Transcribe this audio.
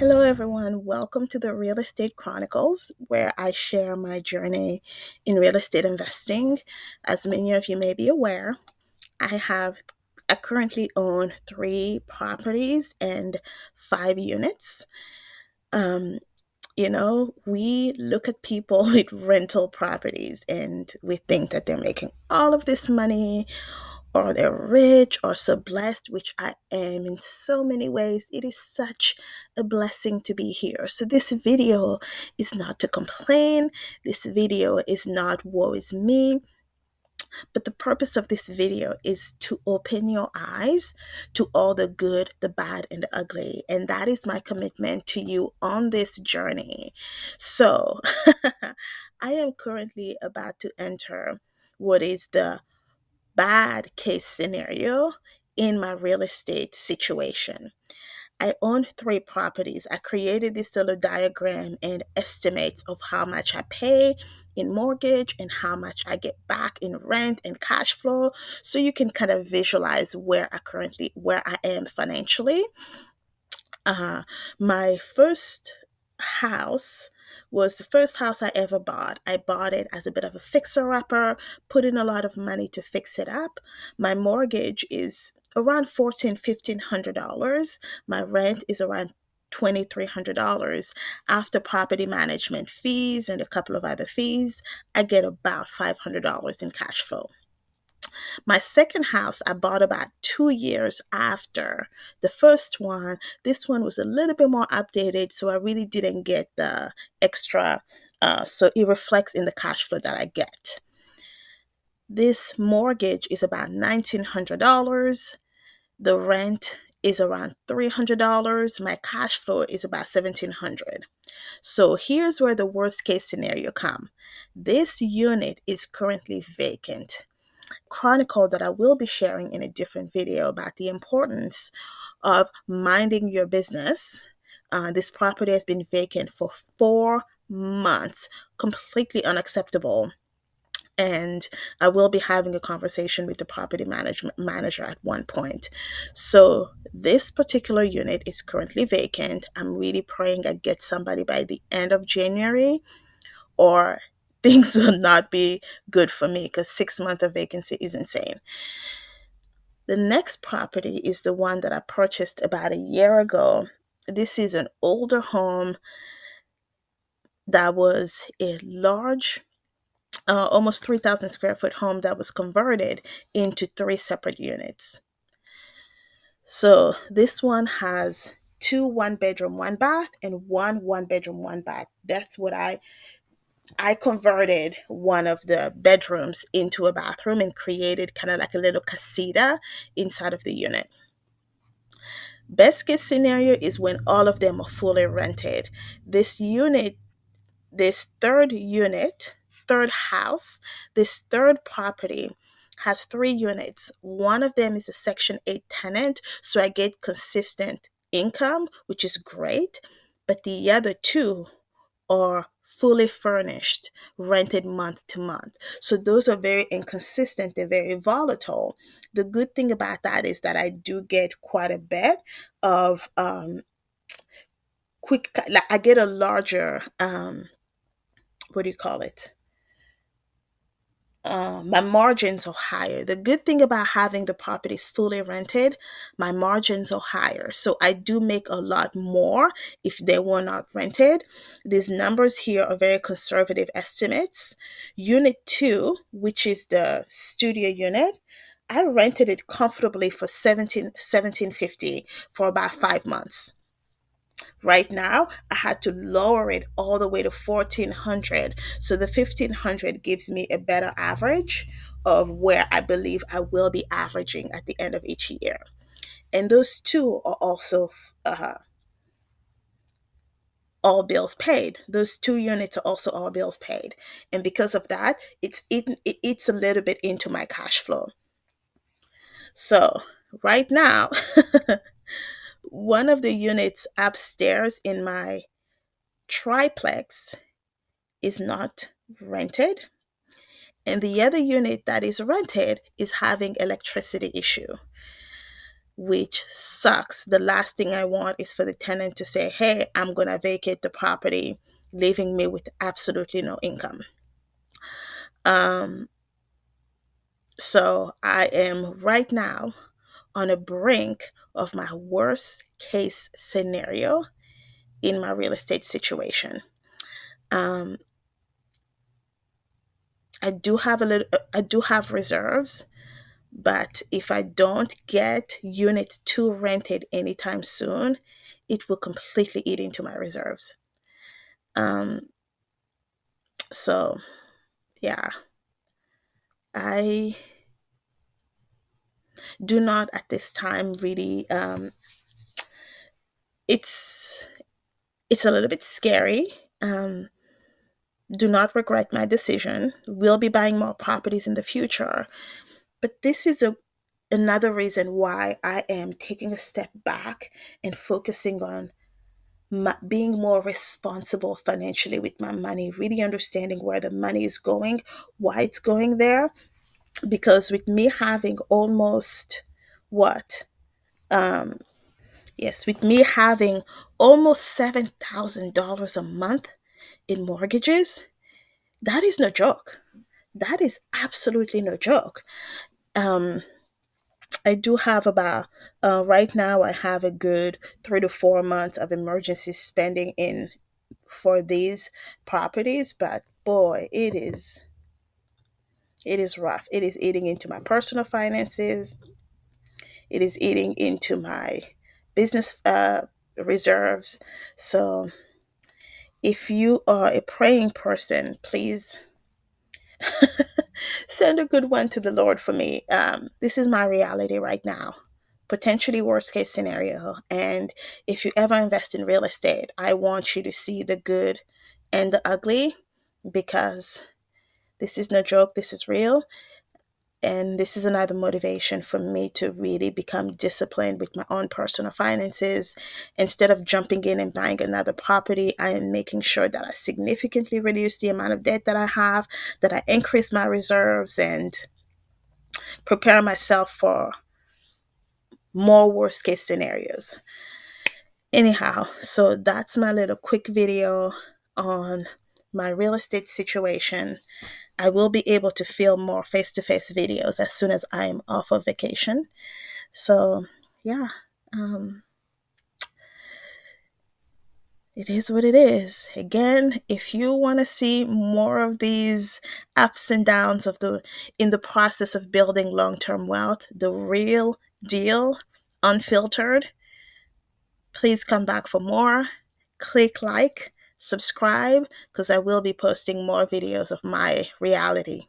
Hello, everyone. Welcome to the Real Estate Chronicles, where I share my journey in real estate investing. As many of you may be aware, I currently own three properties and 5 units. Um, we look at people with rental properties and we think that they're making all of this money or they're rich or so blessed, which I am in so many ways. It is such a blessing to be here. So, this video is not to complain, this video is not woe is me, but the purpose of this video is to open your eyes to all the good, the bad, and the ugly. And that is my commitment to you on this journey. So, I am currently about to enter what is the bad case scenario in my real estate situation. I own three properties. I created this little diagram and estimates of how much I pay in mortgage and how much I get back in rent and cash flow so you can kind of visualize where I am financially. uh, my first house was the first house I ever bought. I bought it as a bit of a fixer-upper, put in a lot of money to fix it up. My mortgage is around $1,500. My rent is around $2,300. After property management fees and a couple of other fees, I get about $500 in cash flow. My second house I bought about 2 years after the first one. This one was a little bit more updated, so I really didn't get the extra. So it reflects in the cash flow that I get. This mortgage is about $1,900. The rent is around $300. My cash flow is about $1,700. So here's where the worst case scenario come. This unit is currently vacant. Chronicle that I will be sharing in a different video about the importance of minding your business. This property has been vacant for 4 months, completely unacceptable. And I will be having a conversation with the property management manager at one point. So this particular unit is currently vacant. I'm really praying I get somebody by the end of January or things will not be good for me because 6 months of vacancy is insane. The next property is the one that I purchased about a year ago. This is an older home that was a large, almost 3,000 square foot home that was converted into three separate units. So this one has two one bedroom, one bath, and one bedroom, one bath. That's what I converted one of the bedrooms into a bathroom and created kind of like a little casita inside of the unit. Best case scenario is when all of them are fully rented. This unit, this third house, this third property has 3 units. One of them is a Section 8 tenant, so I get consistent income, which is great. But the other two are fully furnished, rented month to month. So those are very inconsistent, they're very volatile. The good thing about that is that I do get quite a bit of like I get a larger what do you call it? My margins are higher. The good thing about having the properties fully rented, my margins are higher. So I do make a lot more if they were not rented. These numbers here are very conservative estimates. Unit 2, which is the studio unit, I rented it comfortably for 1750 for about 5 months. Right now, I had to lower it all the way to 1400. So the 1500 gives me a better average of where I believe I will be averaging at the end of each year. And those two are also all bills paid. Those 2 units are also all bills paid. And because of that, it eats a little bit into my cash flow. So right now, one of the units upstairs in my triplex is not rented, and the other unit that is rented is having electricity issue. which sucks. The last thing I want is for the tenant to say, hey, I'm going to vacate the property, leaving me with absolutely no income. Um, so I am right now on a brink of my worst case scenario in my real estate situation. Um, I do have reserves, but if I don't get unit 2 rented anytime soon, it will completely eat into my reserves. Um, so yeah, I do not at this time really. It's it's a little bit scary. Um, do not regret my decision. We'll be buying more properties in the future, but this is another reason why I am taking a step back and focusing on being more responsible financially with my money, really understanding where the money is going, why it's going there. Because with me having almost what? Yes, with me having almost $7,000 a month in mortgages, that is no joke. That is absolutely no joke. Um, I do have about, right now, I have a good 3 to 4 months of emergency spending in for these properties, but boy, it is rough. It is eating into my personal finances. It is eating into my business reserves. So if you are a praying person, please send a good one to the Lord for me. This is my reality right now. Potentially worst case scenario. And if you ever invest in real estate, I want you to see the good and the ugly, because this is no joke. This is real. And this is another motivation for me to really become disciplined with my own personal finances. Instead of jumping in and buying another property, I am making sure that I significantly reduce the amount of debt that I have, that I increase my reserves, and prepare myself for more worst case scenarios. Anyhow, so that's my little quick video on my real estate situation. I will be able to film more face to face videos as soon as I'm off of vacation. So, yeah, um, it is what it is. Again, if you want to see more of these ups and downs of the in the process of building long-term wealth, the real deal, unfiltered, please come back for more. Click like, subscribe, because I will be posting more videos of my reality.